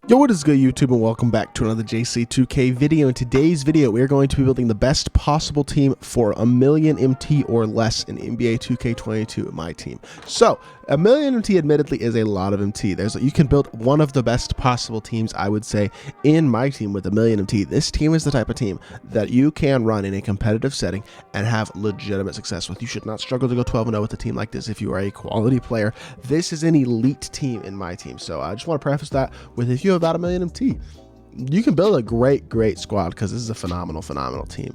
Yo, what is good, YouTube, and welcome back to another JC2K video. In today's video, we are going to be building the best possible team for 1,000,000 MT or less in NBA 2K22 MyTEAM. So, 1,000,000 MT admittedly is a lot of MT. You can build one of the best possible teams, I would say, in MyTEAM with 1,000,000 MT. This team is the type of team that you can run in a competitive setting and have legitimate success with. You should not struggle to go 12-0 with a team like this if you are a quality player. This is an elite team in MyTEAM. So I just want to preface that with, if you have about 1,000,000 MT, you can build a great squad because this is a phenomenal team.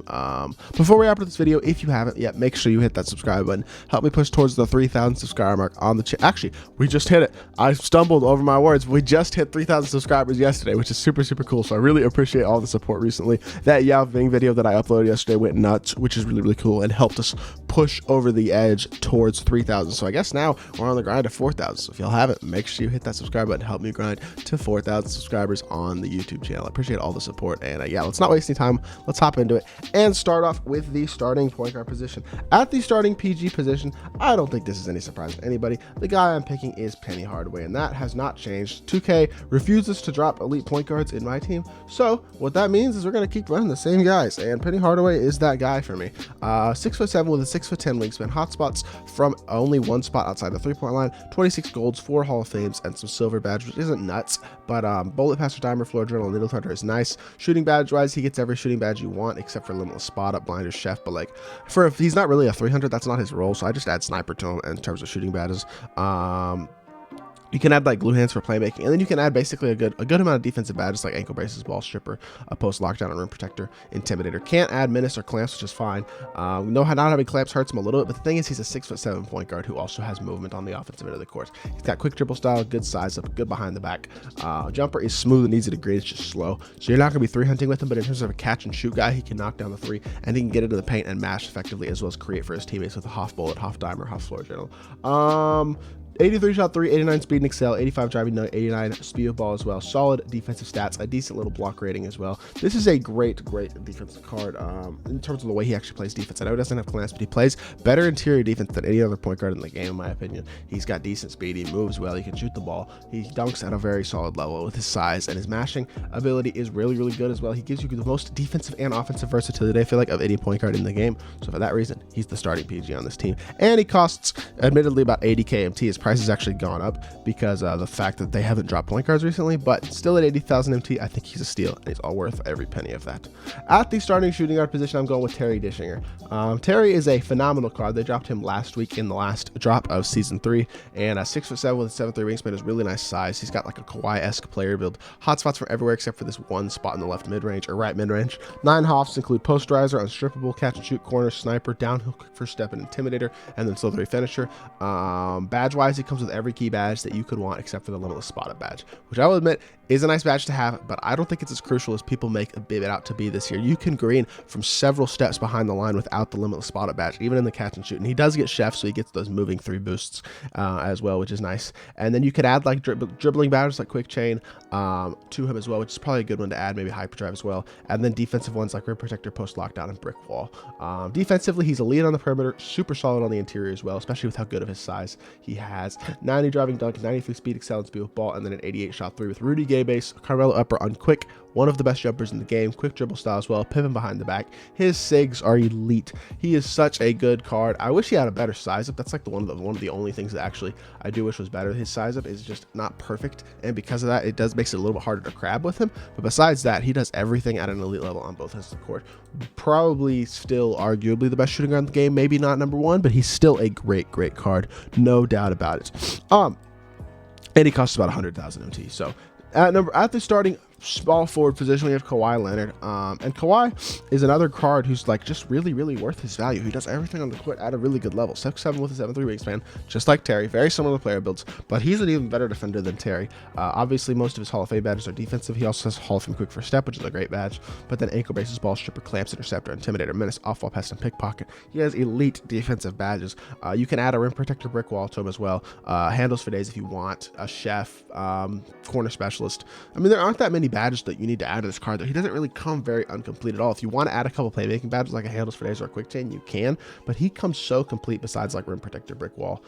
Before we wrap up this video, if you haven't yet, make sure you hit that subscribe button. Help me push towards the 3,000 subscriber mark on the channel. Actually, we just hit it. I stumbled over my words. We just hit 3,000 subscribers yesterday, which is super cool. So I really appreciate all the support recently. That Yao Ming video that I uploaded yesterday went nuts, which is really cool and helped us push over the edge towards 3,000. So I guess now we're on the grind to 4,000. So if y'all haven't, make sure you hit that subscribe button. Help me grind to 4,000 subscribers on the YouTube channel. I appreciate all the support, and yeah, let's not waste any time. Let's hop into it and start off with the starting point guard position. At the starting PG position, I don't think this is any surprise to anybody. The guy I'm picking is Penny Hardaway, and that has not changed. 2K refuses to drop elite point guards in my team, so what that means is we're going to keep running the same guys, and Penny Hardaway is that guy for me. 6'7" with a 6'10" wingspan, hotspots from only one spot outside the three-point line, 26 golds, 4 Hall of Fames, and some silver badge, which isn't nuts, but bullet passer, dimer, floor journal, needle threader is nice. Shooting badge wise, he gets every shooting badge you want except for limitless spot up, blinder, chef, but like if he's not really a 300, that's not his role, so I just add sniper to him in terms of shooting badges. You can add like glue hands for playmaking, and then you can add basically a good amount of defensive badges like ankle braces, ball stripper, a post lockdown, and rim protector, intimidator. Can't add menace or clamps, which is fine. Not having clamps hurts him a little bit, but the thing is he's a 6'7" point guard who also has movement on the offensive end of the court. He's got quick dribble style, good size up, good behind the back. Jumper is smooth and easy to grade, it's just slow. So you're not going to be 3-hunting with him, but in terms of a catch and shoot guy, he can knock down the 3, and he can get into the paint and mash effectively, as well as create for his teammates with a half bullet, half dimer, half floor journal. 83 shot 3, 89 speed and excel, 85 driving, 89 speed of ball as well. Solid defensive stats, a decent little block rating as well. This is a great defensive card in terms of the way he actually plays defense. I know he doesn't have clamps, but he plays better interior defense than any other point guard in the game, in my opinion. He's got decent speed, he moves well, he can shoot the ball, he dunks at a very solid level with his size, and his mashing ability is really good as well. He gives you the most defensive and offensive versatility, I feel like, of any point guard in the game. So for that reason, he's the starting PG on this team. And he costs, admittedly, about 80k MT. His price has actually gone up because of the fact that they haven't dropped point guards recently, but still at 80,000 MT, I think he's a steal, and he's all worth every penny of that. At the starting shooting guard position, I'm going with Tjayerrday Dishinger. Terry is a phenomenal card. They dropped him last week in the last drop of season 3, and 6'7" with a 7'3" wingspan is really nice size. He's got like a Kawhi-esque player build. Hotspots from everywhere except for this one spot in the left mid-range, or right mid-range. 9 hops include posterizer, unstrippable, catch and shoot, corner, sniper, downhill, quick first step, and intimidator, and then still 3 finisher. Badge-wise, he comes with every key badge that you could want except for the limitless spotted badge, which I will admit is a nice badge to have, but I don't think it's as crucial as people make it out to be this year. You can green from several steps behind the line without the limitless spotted badge, even in the catch and shoot, and he does get chef, so he gets those moving 3 boosts as well, which is nice. And then you could add like dribbling badges like quick chain to him as well, which is probably a good one to add, maybe hyperdrive as well. And then defensive ones like rim protector, post lockdown, and brick wall. Defensively, he's a lead on the perimeter, super solid on the interior as well, especially with how good of his size he has. 90 driving dunk, 93 speed, excel, and speed with ball, and then an 88 shot 3 with Rudy Gay base, Carmelo upper on quick, one of the best jumpers in the game, quick dribble style as well, pivot behind the back. His sigs are elite. He is such a good card. I wish he had a better size up. That's like one of the only things that actually I do wish was better. His size up is just not perfect, and because of that, makes it a little bit harder to crab with him. But besides that, he does everything at an elite level on both ends of the court. Probably still arguably the best shooting guard in the game, maybe not number 1, but he's still a great card, no doubt about it. And he costs about 100,000 MT. So at the starting small forward position, we have Kawhi Leonard, and Kawhi is another card who's like just really worth his value. He does everything on the court at a really good level. 6'7" with a 7'3" wingspan, just like Terry, very similar player builds, but he's an even better defender than Terry. Obviously, most of his Hall of Fame badges are defensive. He also has Hall of Fame quick first step, which is a great badge, but then ankle braces, ball stripper, clamps, interceptor, intimidator, menace, off-ball pest, and pickpocket. He has elite defensive badges. You can add a rim protector, brick wall to him as well. Handles for days if you want, a chef, corner specialist. I mean, there aren't that many badges that you need to add to this card, though he doesn't really come very incomplete at all. If you want to add a couple playmaking badges like a handles for days or a quick chain, you can, but he comes so complete besides like rim protector, brick wall,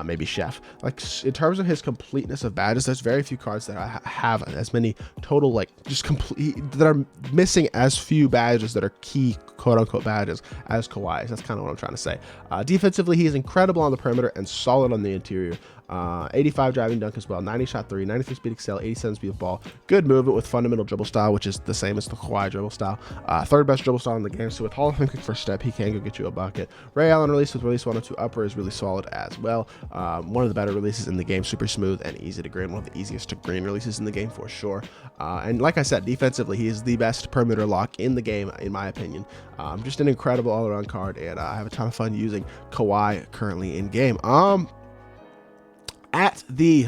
maybe chef. Like in terms of his completeness of badges, there's very few cards that have as many total, like just complete, that are missing as few badges that are key quote unquote badges as Kawhi's. That's kind of what I'm trying to say. Defensively, he is incredible on the perimeter and solid on the interior. 85 driving dunk as well, 90 shot 3, 93 speed excel, 87 speed of ball, good movement with fundamental dribble style, which is the same as the Kawhi dribble style, third best dribble style in the game. So with Hall of Fame quick first step, he can go get you a bucket. Ray Allen release with release 102 upper is really solid as well. One of the better releases in the game, super smooth and easy to green, one of the easiest to green releases in the game for sure. And like I said, defensively, he is the best perimeter lock in the game in my opinion. Just an incredible all-around card, and I have a ton of fun using Kawhi currently in game. At the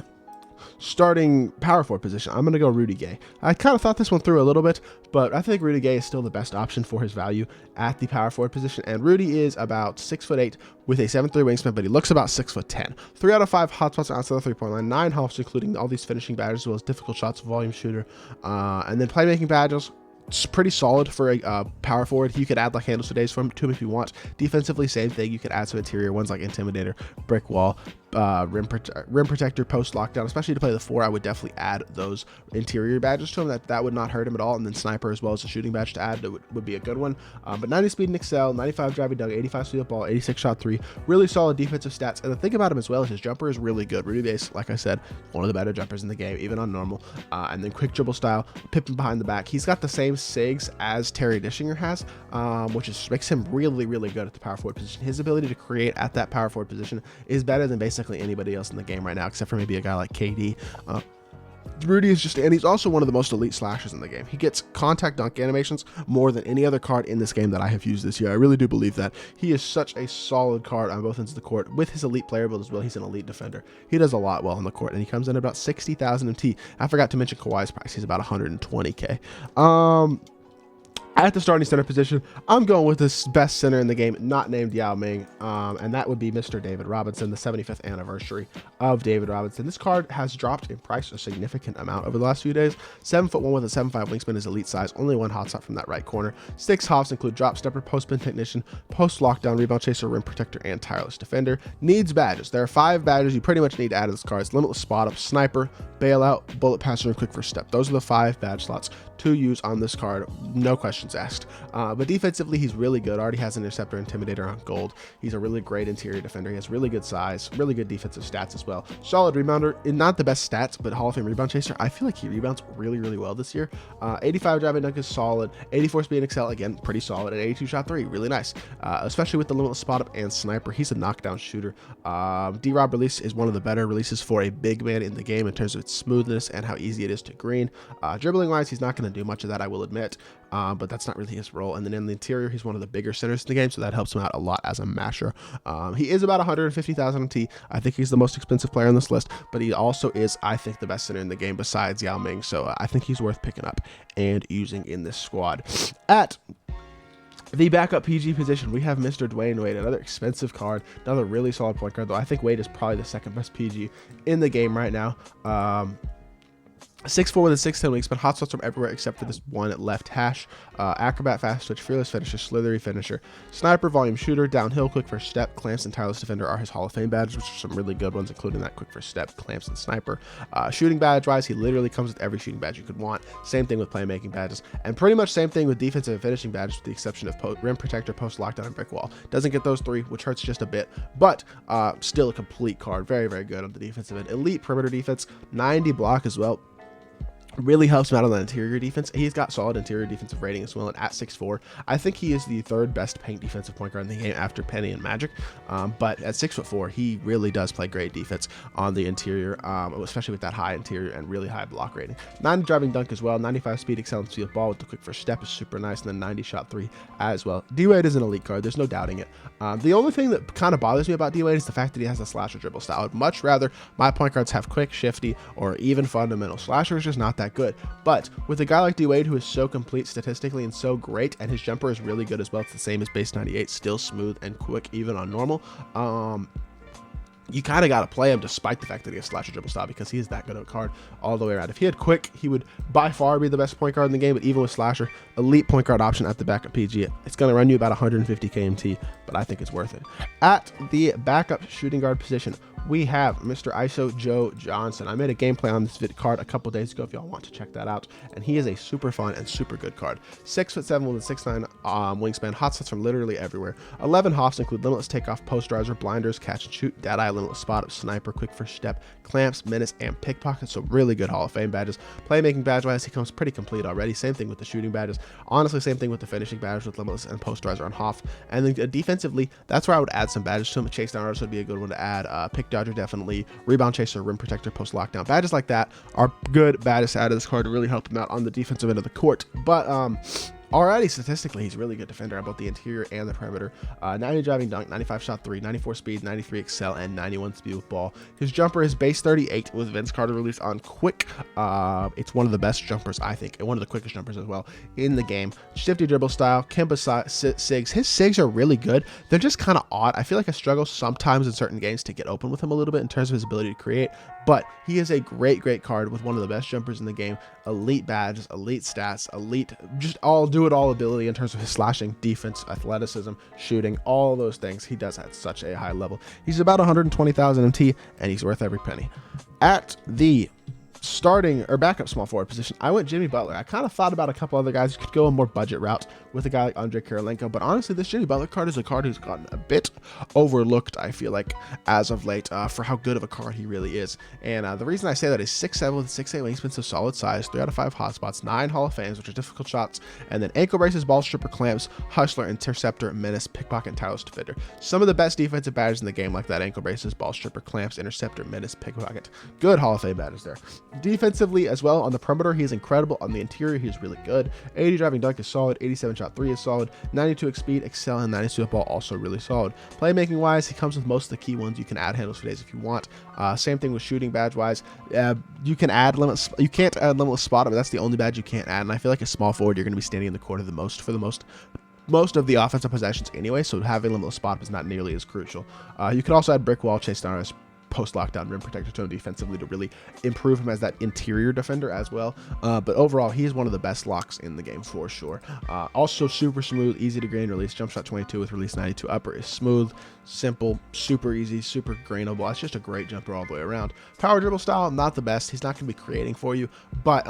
starting power forward position, I'm going to go Rudy Gay. I kind of thought this one through a little bit, but I think Rudy Gay is still the best option for his value at the power forward position. And Rudy is about 6'8" with a 7'3" wingspan, but he looks about 6'10". 3 out of 5 hotspots outside the three-point line, 9 hops, including all these finishing badges, as well as difficult shots, volume shooter, and then playmaking badges. It's pretty solid for a power forward. You could add like handles for days to him if you want. Defensively, same thing. You could add some interior ones like Intimidator, Brick Wall, rim protector, post lockdown. Especially to play the 4, I would definitely add those interior badges to him. That would not hurt him at all. And then sniper as well as a shooting badge to add would be a good one. But 90 speed and excel, 95 driving dunk, 85 speed of ball, 86 shot 3. Really solid defensive stats. And the thing about him as well is his jumper is really good. Rudy Gay, like I said, one of the better jumpers in the game, even on normal. And then quick dribble style, pipping behind the back. He's got the same SIGs as Terry Dishinger has, which makes him really, really good at the power forward position. His ability to create at that power forward position is better than basically anybody else in the game right now, except for maybe a guy like KD. Rudy is just, and he's also one of the most elite slashers in the game. He gets contact dunk animations more than any other card in this game that I have used this year. I really do believe that. He is such a solid card on both ends of the court. With his elite player build as well, he's an elite defender. He does a lot well on the court, and he comes in at about 60,000 MT. I forgot to mention Kawhi's price. He's about 120K. At the starting center position, I'm going with this best center in the game, not named Yao Ming, and that would be Mr. David Robinson, the 75th anniversary of David Robinson. This card has dropped in price a significant amount over the last few days. 7'1" with a 7'5" wingspan is elite size, only one hot shot from that right corner. 6 hops include drop stepper, post spin technician, post lockdown, rebound chaser, rim protector, and tireless defender. Needs badges. There are 5 badges you pretty much need to add to this card. It's limitless spot up, sniper, bailout, bullet passer, and quick first step. Those are the 5 badge slots to use on this card, no questions asked. But defensively, he's really good. Already has interceptor, intimidator on gold. He's a really great interior defender. He has really good size, really good defensive stats as well. Solid rebounder, not the best stats, but Hall of Fame rebound chaser. I feel like he rebounds really, really well this year. 85 driving dunk is solid. 84 speed and excel, again, pretty solid. And 82 shot 3, really nice. Especially with the limitless spot up and sniper. He's a knockdown shooter. D-Rob release is one of the better releases for a big man in the game in terms of its smoothness and how easy it is to green. Dribbling wise, he's not going to do much of that, I will admit, but that's not really his role. And then in the interior, he's one of the bigger centers in the game, so that helps him out a lot as a masher. He is about 150,000 MT. I think he's the most expensive player on this list, but he also is, I think, the best center in the game besides Yao Ming, so I think he's worth picking up and using in this squad. At the backup PG position, we have Mr. Dwayne Wade, another expensive card, another really solid point guard, though I think Wade is probably the second best PG in the game right now. 6'4" with a 6'10" wingspan, hot shots from everywhere except for this one at left hash. Acrobat, fast switch, fearless finisher, slithery finisher, sniper, volume shooter, downhill, quick first step, clamps, and tireless defender are his Hall of Fame badges, which are some really good ones, including that quick first step, clamps, and sniper. Shooting badge wise, he literally comes with every shooting badge you could want. Same thing with playmaking badges, and pretty much same thing with defensive and finishing badges, with the exception of rim protector, post lockdown, and brick wall. Doesn't get those 3, which hurts just a bit, but still a complete card. Very, very good on the defensive end. Elite perimeter defense, 90 block as well. Really helps him out on the interior defense. He's got solid interior defensive rating as well, and at 6'4", I think he is the 3rd best paint defensive point guard in the game after Penny and Magic. But at 6'4", he really does play great defense on the interior, especially with that high interior and really high block rating. 90 driving dunk as well, 95 speed, excellent speed of ball with the quick first step is super nice, and then 90 shot 3 as well. D-Wade is an elite card, there's no doubting it. The only thing that kind of bothers me about D-Wade is the fact that he has a slasher dribble style. I would much rather my point guards have quick, shifty, or even fundamental. Slasher is just not that good. But with a guy like D-Wade, who is so complete statistically and so great, and his jumper is really good as well, it's the same as base 98, still smooth and quick even on normal. you kind of got to play him despite the fact that he has slasher dribble style, because he is that good of a card all the way around. If he had quick, he would by far be the best point guard in the game, but even with slasher, elite point guard option at the backup PG, it's going to run you about 150 KMT, but I think it's worth it. At the backup shooting guard position, we have Mr. ISO Joe Johnson. I made a gameplay on this card a couple days ago if y'all want to check that out, and he is a super fun and super good card. 6'7" with a 6'9" wingspan, hot shots from literally everywhere. 11 hops include limitless takeoff, posterizer, blinders, catch and shoot, dead eye, limitless spot up, sniper, quick first step, clamps, menace, and pickpocket. So really good Hall of Fame badges. Playmaking badge wise, he comes pretty complete already. Same thing with the shooting badges. Honestly, same thing with the finishing badges with limitless and posterizer on Hoff. And then defensively, that's where I would add some badges to him. Chase down artist would be a good one to add. Pick dodger definitely. Rebound chaser, rim protector, post lockdown. Badges like that are good badges to add to this card to really help him out on the defensive end of the court. But already statistically, he's a really good defender at both the interior and the perimeter. 90 driving dunk, 95 shot 3, 94 speed, 93 excel, and 91 speed with ball. His jumper is base 38 with Vince Carter released on quick. It's one of the best jumpers, I think, and one of the quickest jumpers as well in the game. Shifty dribble style, Kemba sigs. His sigs are really good. They're just kind of odd. I feel like I struggle sometimes in certain games to get open with him a little bit in terms of his ability to create, but he is a great card with one of the best jumpers in the game. Elite badges, elite stats, elite, just do it all ability in terms of his slashing, defense, athleticism, shooting, all those things. He does at such a high level. He's about 120,000 MT, and he's worth every penny. At the starting or backup small forward position, I went Jimmy Butler. I kind of thought about a couple other guys who could go a more budget route with a guy like Andre Kirilenko, but honestly, this Jimmy Butler card is a card who's gotten a bit overlooked, I feel like, as of late, for how good of a card he really is. And the reason I say that is 6'7" with 6'8" wingspan, so solid size, 3 out of 5 hotspots, 9 Hall of Fames, which are difficult shots, and then ankle braces, ball stripper, clamps, hustler, interceptor, menace, pickpocket, and tireless defender. Some of the best defensive badges in the game, like that ankle braces, ball stripper, clamps, interceptor, menace, pickpocket. Good Hall of Fame badges there. Defensively as well, on the perimeter, he is incredible. On the interior, he's really good. 80 driving dunk is solid, 87 shot 3 is solid, 92 speed, excel, and 92 ball also really solid. Playmaking wise, he comes with most of the key ones. You can add handles for days if you want. Same thing with shooting badge wise. You can add limitless. You can't add limitless spot, but that's the only badge you can't add. And I feel like a small forward, you're going to be standing in the court the most for the most of the offensive possessions anyway. So having limitless spot is not nearly as crucial. You could also add brick wall, chase down, post lockdown, rim protector to him defensively to really improve him as that interior defender as well. But overall, he is one of the best locks in the game for sure. Also super smooth, easy to grain release. Jump shot 22 with release 92 upper is smooth, simple, super easy, super grainable. It's just a great jumper all the way around. Power dribble style, not the best. He's not going to be creating for you, but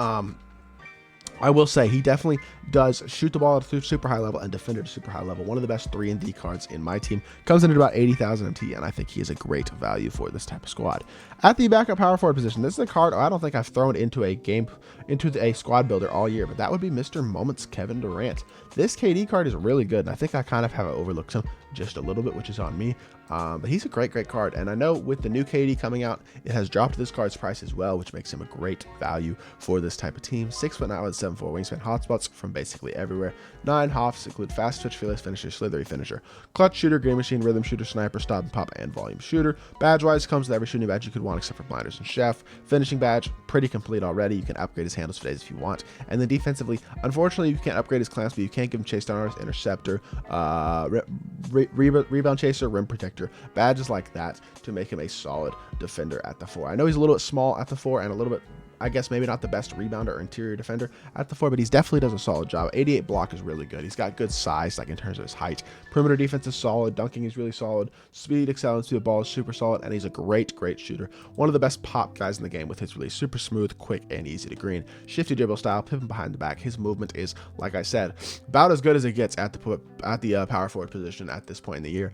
I will say he definitely does shoot the ball at a super high level and defend at a super high level. One of the best 3 and D cards in my team. Comes in at about 80,000 MT, and I think he is a great value for this type of squad. At the backup power forward position, this is a card I don't think I've thrown into a squad builder all year, but that would be Mr. Moments Kevin Durant. This KD card is really good, and I think I kind of have overlooked him just a little bit, which is on me. But he's a great card, and I know with the new KD coming out, it has dropped this card's price as well, which makes him a great value for this type of team. 6'9" with 7'4" wingspan, hotspots from basically everywhere. 9 hoffs include fast twitch, fearless finisher, slithery finisher, clutch shooter, green machine, rhythm shooter, sniper, stop and pop, and volume shooter. Badge wise, comes with every shooting badge you could want except for blinders and chef. Finishing badge, pretty complete already. You can upgrade his handles for days if you want. And then defensively, unfortunately, you can't upgrade his clamps, but you can give him chase down artist, interceptor, rebound chaser, rim protector, badges like that to make him a solid defender at the 4. I know he's a little bit small at the 4 and a little bit, I guess, maybe not the best rebounder or interior defender at the 4, but he definitely does a solid job. 88 block is really good. He's got good size, like in terms of his height. Perimeter defense is solid. Dunking is really solid. Speed, excellence, the ball is super solid, and he's a great shooter. One of the best pop guys in the game with his release. Super smooth, quick, and easy to green. Shifty dribble style, pipping behind the back. His movement is, like I said, about as good as it gets at the power forward position at this point in the year.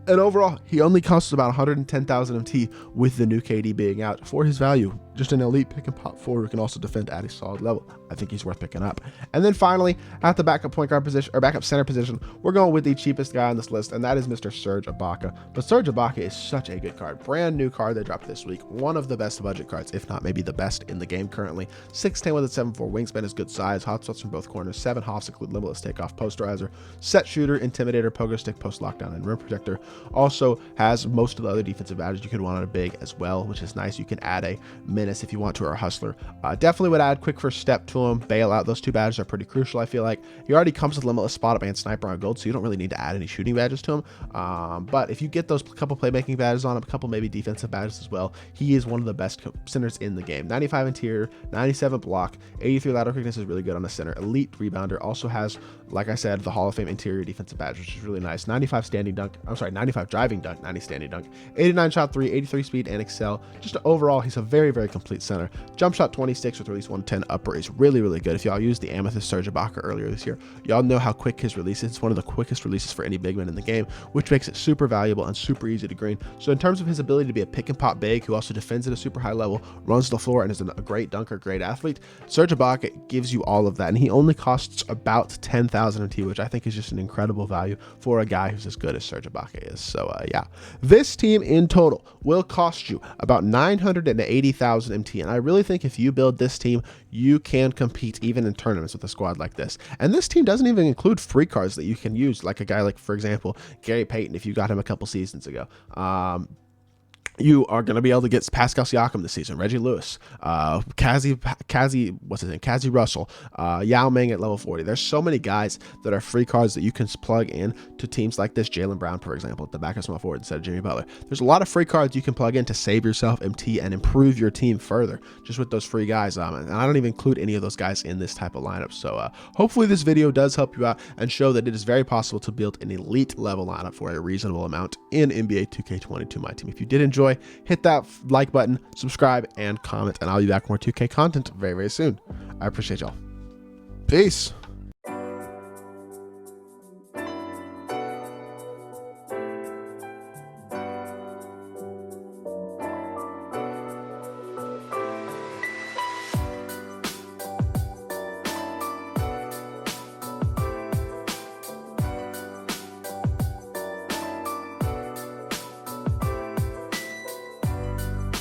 And overall, he only costs about 110,000 MT with the new KD being out. For his value, just an elite pick and pop forward who can also defend at a solid level. I think he's worth picking up. And then finally, at the backup point guard position, or backup center position, we're going with the cheapest guy on this list, and that is Mr. Serge Ibaka. But Serge Ibaka is such a good card. Brand new card they dropped this week. One of the best budget cards, if not maybe the best in the game currently. 6'10" with a 7'4" wingspan is good size. Hotspots from both corners. 7 hoffs include limitless takeoff, posterizer, set shooter, intimidator, pogo stick, post lockdown, and rim protector. Also has most of the other defensive badges you could want on a big as well, which is nice. You can add a menace menace if you want to, or a hustler. Definitely would add quick first step to him. Bailout, those 2 badges are pretty crucial, I feel like. He already comes with limitless spot up and sniper on gold, so you don't really need to add any shooting badges to him. But if you get those couple playmaking badges on him, a couple maybe defensive badges as well, he is one of the best centers in the game. 95 interior, 97 block, 83 lateral quickness is really good on the center. Elite rebounder, also has, like I said, the Hall of Fame interior defensive badge, which is really nice. 95 standing dunk, 95 driving dunk, 90 standing dunk, 89 shot 3, 83 speed and excel. Just overall, he's a very, very complete center. Jump shot 26 with release 110 upper is really, really good. If y'all used the Amethyst Serge Ibaka earlier this year, y'all know how quick his release is. It's one of the quickest releases for any big man in the game, which makes it super valuable and super easy to green. So in terms of his ability to be a pick and pop big who also defends at a super high level, runs the floor, and is a great dunker, great athlete, Serge Ibaka gives you all of that, and he only costs about 10,000 MT, which I think is just an incredible value for a guy who's as good as Serge Ibaka is. So yeah, this team in total will cost you about 980,000 MT, and I really think if you build this team, you can compete even in tournaments with a squad like this. And this team doesn't even include free cards that you can use, like a guy like, for example, Gary Payton, if you got him a couple seasons ago. You are going to be able to get Pascal Siakam this season, Reggie Lewis, Kazi Russell, Yao Ming at level 40. There's so many guys that are free cards that you can plug in to teams like this. Jaylen Brown, for example, at the back of small forward instead of Jimmy Butler. There's a lot of free cards you can plug in to save yourself MT and improve your team further just with those free guys. And I don't even include any of those guys in this type of lineup. So hopefully this video does help you out and show that it is very possible to build an elite level lineup for a reasonable amount in NBA 2K22 MyTEAM. If you did enjoy, hit that like button, subscribe, and comment, and I'll be back with more 2K content very, very soon. I appreciate y'all. Peace.